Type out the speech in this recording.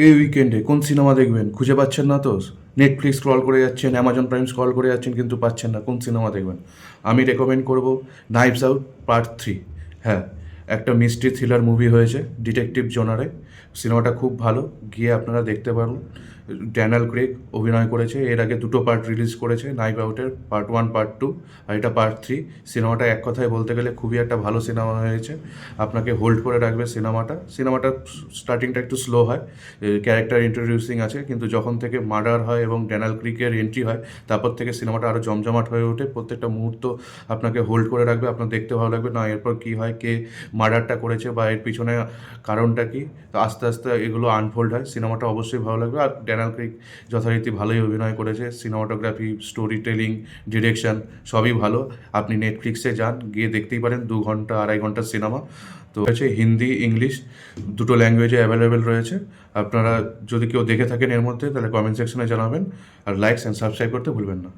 এই উইকেন্ডে কোন সিনেমা দেখবেন খুঁজে পাচ্ছেন না তো? নেটফ্লিক্স স্ক্রল করে যাচ্ছেন, অ্যামাজন প্রাইম স্ক্রল করে যাচ্ছেন, কিন্তু পাচ্ছেন না কোন সিনেমা দেখবেন। আমি রেকমেন্ড করব নাইভস আউট পার্ট 3। হ্যাঁ, একটা মিস্ট্রি থ্রিলার মুভি হয়েছে ডিটেকটিভ জোনারে। সিনেমাটা খুব ভালো, গিয়ে আপনারা দেখতে পারুন। ড্যানিয়েল ক্রেগ অভিনয় করেছে, এর আগে দুটো পার্ট রিলিজ করেছে নাইভ আউটের, পার্ট 1 পার্ট 2, আর এটা পার্ট 3। সিনেমাটা এক কথায় বলতে গেলে খুবই একটা ভালো সিনেমা হয়েছে, আপনাকে হোল্ড করে রাখবে সিনেমাটা স্টার্টিংটা একটু স্লো হয়, ক্যারেক্টার ইন্ট্রোডিউসিং আছে, কিন্তু যখন থেকে মার্ডার হয় এবং ড্যানিয়েল ক্রিকের এন্ট্রি হয়, তারপর থেকে সিনেমাটা আরও জমজমাট হয়ে ওঠে। প্রত্যেকটা মুহূর্ত আপনাকে হোল্ড করে রাখবে, আপনার দেখতে ভালো লাগবে না এরপর কী হয়, কে মার্ডারটা করেছে বা এর পিছনে কারণটা কী। তো আস্তে আস্তে এগুলো আনফোল্ড হয়, সিনেমাটা অবশ্যই ভালো লাগবে। আর ড্যানিয়েল ক্রিক যথারীতি ভালোই অভিনয় করেছে, সিনেমাটোগ্রাফি, স্টোরি টেলিং, ডিরেকশন সবই ভালো। আপনি নেটফ্লিক্সে যান, গিয়ে দেখতেই পারেন, 2 ঘন্টা 2.5 ঘন্টার সিনেমা। তো হচ্ছে হিন্দি ইংলিশ দুটো ল্যাঙ্গুয়েজে অ্যাভেলেবেল রয়েছে। আপনারা যদি কেউ দেখে থাকেন এর মধ্যে, তাহলে কমেন্ট সেকশনে জানাবেন, আর লাইকস অ্যান্ড সাবস্ক্রাইব করতে ভুলবেন না।